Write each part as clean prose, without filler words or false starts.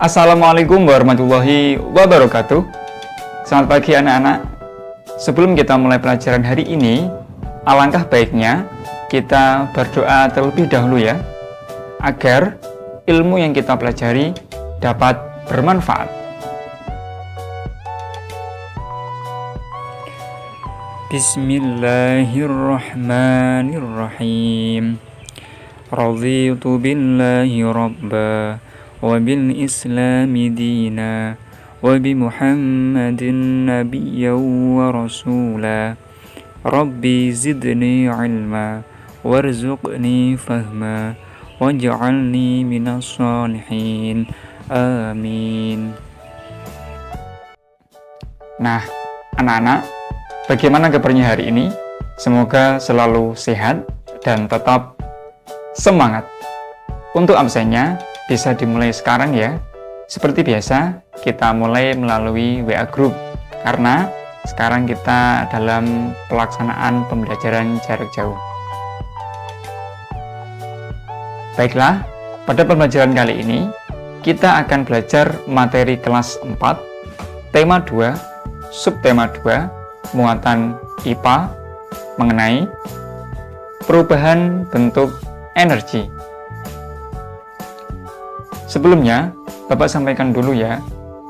Assalamualaikum warahmatullahi wabarakatuh. Selamat pagi anak-anak. Sebelum kita mulai pelajaran hari ini, alangkah baiknya kita berdoa terlebih dahulu ya, agar ilmu yang kita pelajari dapat bermanfaat. Bismillahirrahmanirrahim. Raditu billahi rabba wa bil islami dina wa bi muhammadin nabiyyan wa rasula. Rabbi zidni ilma warzuqni fahma waj'alni minas shalihin. Amin. Nah, anak-anak, bagaimana kabarnya hari ini? Semoga selalu sehat dan tetap semangat. Untuk absennya bisa dimulai sekarang ya. Seperti biasa, kita mulai melalui WA Group karena sekarang kita dalam pelaksanaan pembelajaran jarak jauh. Baiklah, pada pembelajaran kali ini kita akan belajar materi kelas 4, tema 2, subtema 2, muatan IPA mengenai perubahan bentuk energi. Sebelumnya, Bapak sampaikan dulu ya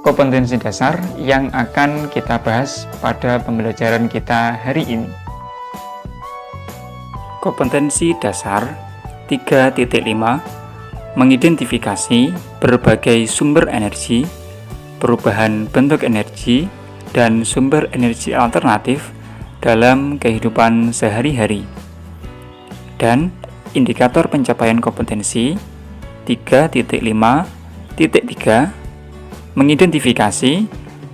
kompetensi dasar yang akan kita bahas pada pembelajaran kita hari ini. Kompetensi dasar 3.5 mengidentifikasi berbagai sumber energi, perubahan bentuk energi, dan sumber energi alternatif dalam kehidupan sehari-hari. Dan indikator pencapaian kompetensi 3.5.3 mengidentifikasi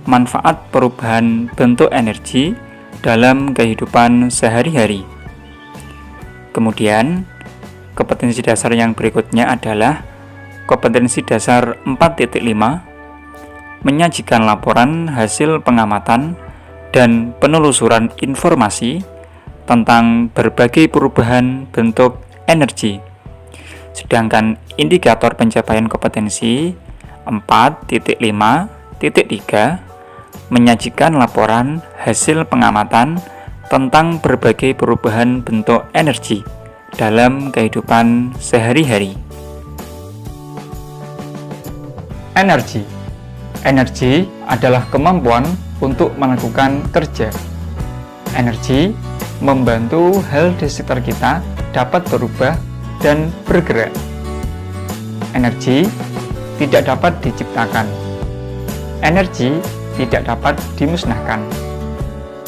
manfaat perubahan bentuk energi dalam kehidupan sehari-hari. Kemudian, kompetensi dasar yang berikutnya adalah kompetensi dasar 4.5 menyajikan laporan hasil pengamatan dan penelusuran informasi tentang berbagai perubahan bentuk energi. Sedangkan indikator pencapaian kompetensi 4.5.3 menyajikan laporan hasil pengamatan tentang berbagai perubahan bentuk energi dalam kehidupan sehari-hari. Energi adalah kemampuan untuk melakukan kerja. Energi membantu hal di sekitar kita dapat berubah dan bergerak. Energi tidak dapat diciptakan. Energi tidak dapat dimusnahkan.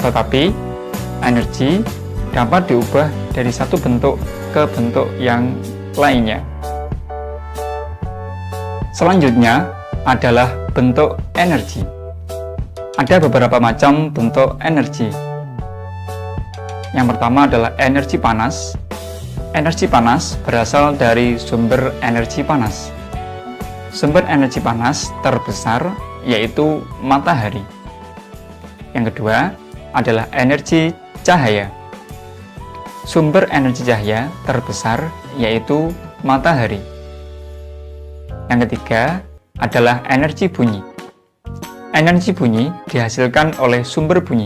Tetapi, energi dapat diubah dari satu bentuk ke bentuk yang lainnya. Selanjutnya adalah bentuk energi. Ada beberapa macam bentuk energi. Yang pertama adalah energi panas. Energi panas berasal dari sumber energi panas. Sumber energi panas terbesar yaitu matahari. Yang kedua adalah energi cahaya. Sumber energi cahaya terbesar yaitu matahari. Yang ketiga adalah energi bunyi. Energi bunyi dihasilkan oleh sumber bunyi,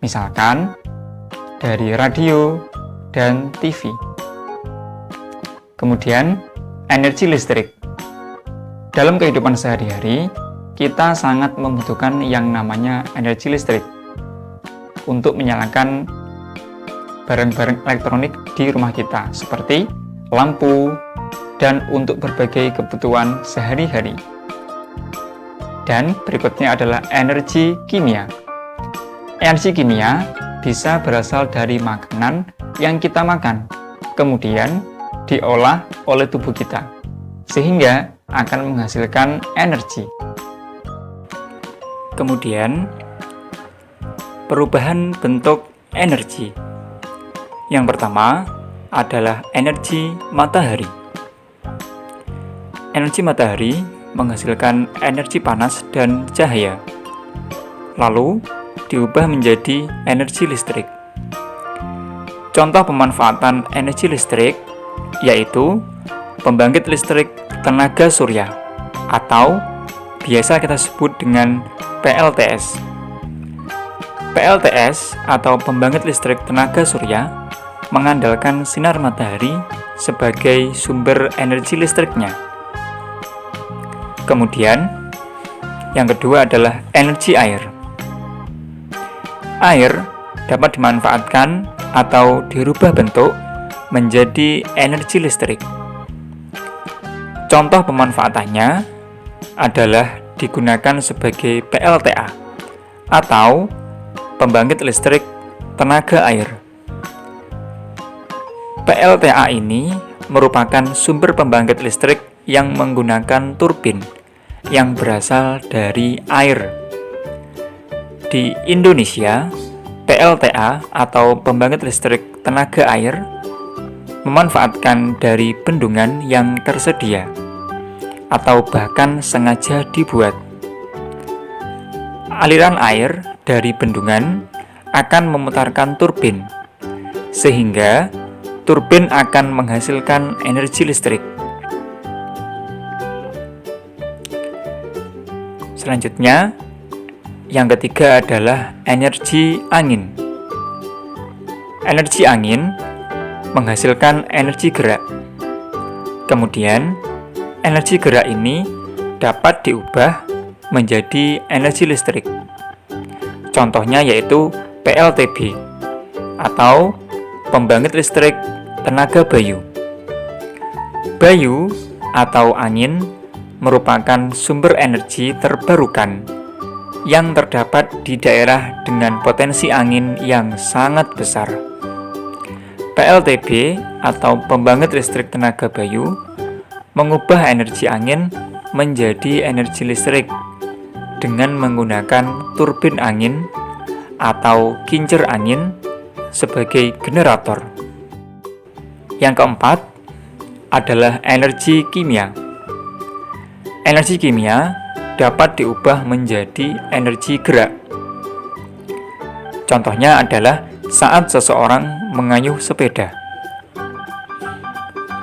misalkan dari radio dan TV. Kemudian, energi listrik. Dalam kehidupan sehari-hari, kita sangat membutuhkan yang namanya energi listrik untuk menyalakan barang-barang elektronik di rumah kita, seperti lampu, dan untuk berbagai kebutuhan sehari-hari. Dan berikutnya adalah energi kimia. Energi kimia bisa berasal dari makanan yang kita makan, kemudian diolah oleh tubuh kita, sehingga akan menghasilkan energi. Kemudian, perubahan bentuk energi. Yang pertama adalah energi matahari. Energi matahari menghasilkan energi panas dan cahaya, lalu diubah menjadi energi listrik. Contoh pemanfaatan energi listrik yaitu pembangkit listrik tenaga surya atau biasa kita sebut dengan PLTS. PLTS atau pembangkit listrik tenaga surya mengandalkan sinar matahari sebagai sumber energi listriknya. Kemudian, yang kedua adalah energi air. Air dapat dimanfaatkan atau dirubah bentuk menjadi energi listrik. Contoh pemanfaatannya adalah digunakan sebagai PLTA atau pembangkit listrik tenaga air. PLTA ini merupakan sumber pembangkit listrik yang menggunakan turbin yang berasal dari air. Di Indonesia, PLTA atau pembangkit listrik tenaga air memanfaatkan dari bendungan yang tersedia atau bahkan sengaja dibuat. Aliran air dari bendungan akan memutarkan turbin, sehingga turbin akan menghasilkan energi listrik. Selanjutnya, yang ketiga adalah energi angin. Energi angin menghasilkan energi gerak. Kemudian, energi gerak ini dapat diubah menjadi energi listrik. Contohnya yaitu PLTB atau pembangkit listrik tenaga bayu. Bayu atau angin merupakan sumber energi terbarukan yang terdapat di daerah dengan potensi angin yang sangat besar. PLTB atau pembangkit listrik tenaga bayu mengubah energi angin menjadi energi listrik dengan menggunakan turbin angin atau kincir angin sebagai generator. Yang keempat adalah energi kimia. Energi kimia dapat diubah menjadi energi gerak. Contohnya adalah saat seseorang mengayuh sepeda.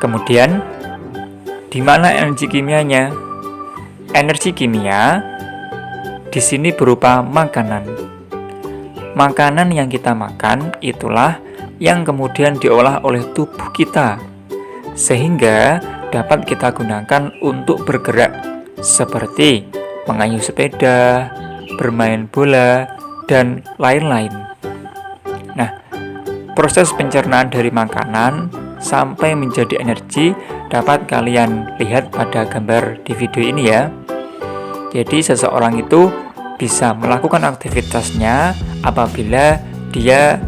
Kemudian, di mana energi kimianya? Energi kimia di sini berupa makanan. Makanan yang kita makan itulah yang kemudian diolah oleh tubuh kita, sehingga dapat kita gunakan untuk bergerak, seperti mengayuh sepeda, bermain bola, dan lain-lain. Nah, proses pencernaan dari makanan sampai menjadi energi dapat kalian lihat pada gambar di video ini ya. Jadi seseorang itu bisa melakukan aktivitasnya apabila dia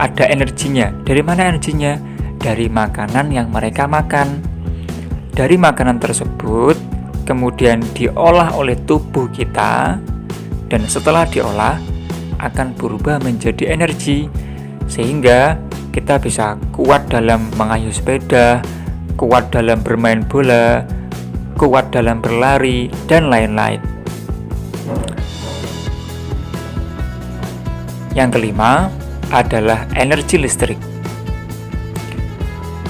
ada energinya. Dari mana energinya? Dari makanan yang mereka makan. Dari makanan tersebut kemudian diolah oleh tubuh kita, dan setelah diolah akan berubah menjadi energi, sehingga kita bisa kuat dalam mengayuh sepeda, kuat dalam bermain bola, kuat dalam berlari, dan lain-lain. Yang kelima adalah energi listrik.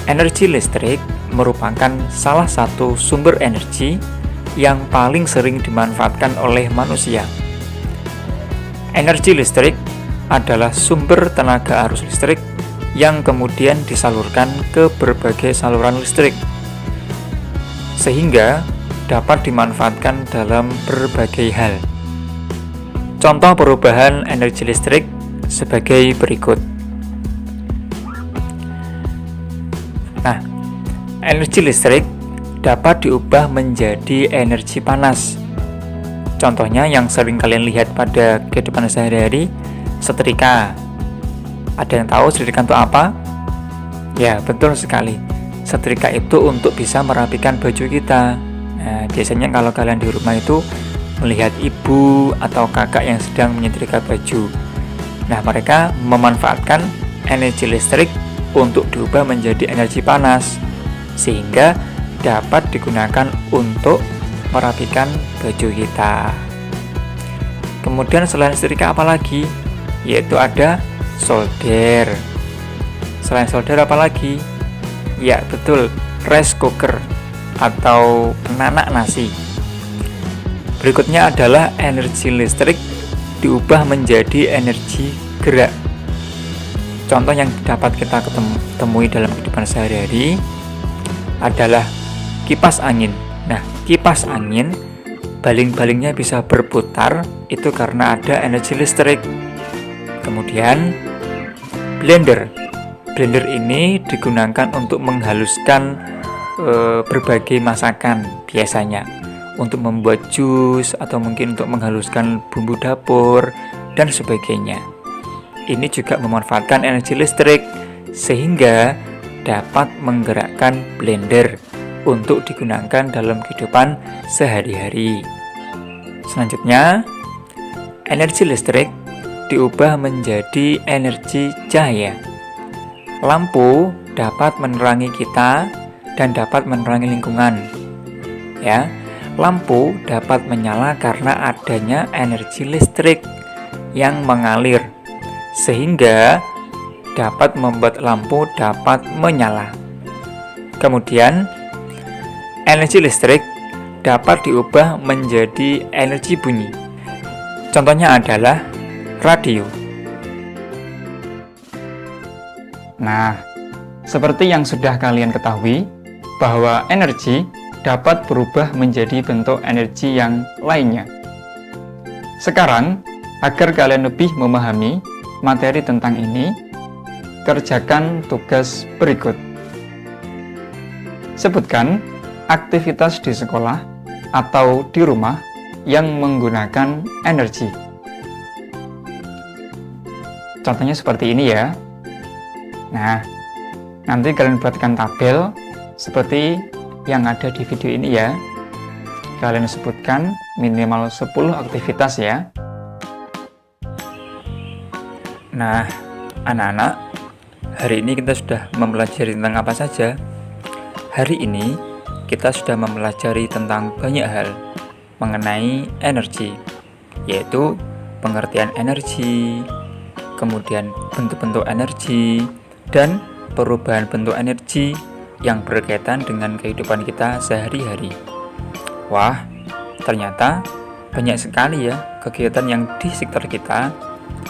Energi listrik merupakan salah satu sumber energi yang paling sering dimanfaatkan oleh manusia. Energi listrik adalah sumber tenaga arus listrik yang kemudian disalurkan ke berbagai saluran listrik, sehingga dapat dimanfaatkan dalam berbagai hal. Contoh perubahan energi listrik sebagai berikut. Nah, energi listrik dapat diubah menjadi energi panas. Contohnya yang sering kalian lihat pada kehidupan sehari-hari, setrika. Ada yang tahu setrika itu apa? Ya, betul sekali. Setrika itu untuk bisa merapikan baju kita. Nah, biasanya kalau kalian di rumah itu melihat ibu atau kakak yang sedang menyetrika baju. Nah, mereka memanfaatkan energi listrik untuk diubah menjadi energi panas, sehingga dapat digunakan untuk merapikan baju kita. Kemudian selain setrika apa lagi? Yaitu ada solder. Selain solder apa lagi? Ya, betul, rice cooker atau penanak nasi. Berikutnya adalah energi listrik diubah menjadi energi gerak. Contoh yang dapat kita temui dalam kehidupan sehari-hari adalah kipas angin. Nah, kipas angin baling-balingnya bisa berputar itu karena ada energi listrik. Kemudian blender. Blender ini digunakan untuk menghaluskan berbagai masakan, biasanya untuk membuat jus atau mungkin untuk menghaluskan bumbu dapur dan sebagainya. Ini juga memanfaatkan energi listrik sehingga dapat menggerakkan blender untuk digunakan dalam kehidupan sehari-hari. Selanjutnya, energi listrik diubah menjadi energi cahaya. Lampu dapat menerangi kita dan dapat menerangi lingkungan. Ya, lampu dapat menyala karena adanya energi listrik yang mengalir, sehingga dapat membuat lampu dapat menyala. Kemudian, energi listrik dapat diubah menjadi energi bunyi. Contohnya adalah radio. Nah, seperti yang sudah kalian ketahui, bahwa energi dapat berubah menjadi bentuk energi yang lainnya. Sekarang, agar kalian lebih memahami materi tentang ini, kerjakan tugas berikut. Sebutkan aktivitas di sekolah atau di rumah yang menggunakan energi. Contohnya seperti ini ya. Nah, nanti kalian buatkan tabel seperti yang ada di video ini ya. Kalian sebutkan minimal 10 aktivitas ya. Nah, anak-anak, hari ini kita sudah mempelajari tentang apa saja? Hari ini kita sudah mempelajari tentang banyak hal mengenai energi, yaitu pengertian energi, kemudian bentuk-bentuk energi, dan perubahan bentuk energi yang berkaitan dengan kehidupan kita sehari-hari. Wah, ternyata banyak sekali ya kegiatan yang di sekitar kita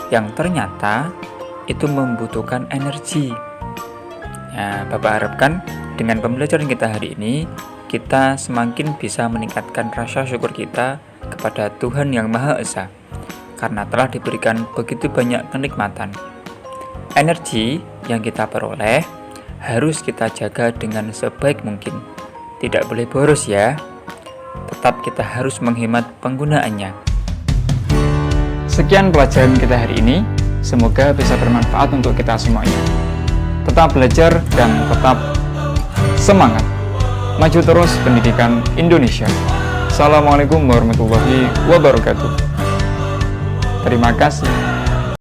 yang ternyata itu membutuhkan energi. Nah, Bapak harapkan dengan pembelajaran kita hari ini, kita semakin bisa meningkatkan rasa syukur kita kepada Tuhan Yang Maha Esa, karena telah diberikan begitu banyak kenikmatan. Energi yang kita peroleh harus kita jaga dengan sebaik mungkin. Tidak boleh boros ya. Tetap kita harus menghemat penggunaannya. Sekian pelajaran kita hari ini. Semoga bisa bermanfaat untuk kita semuanya. Tetap belajar dan tetap semangat. Maju terus pendidikan Indonesia. Assalamualaikum warahmatullahi wabarakatuh. Terima kasih.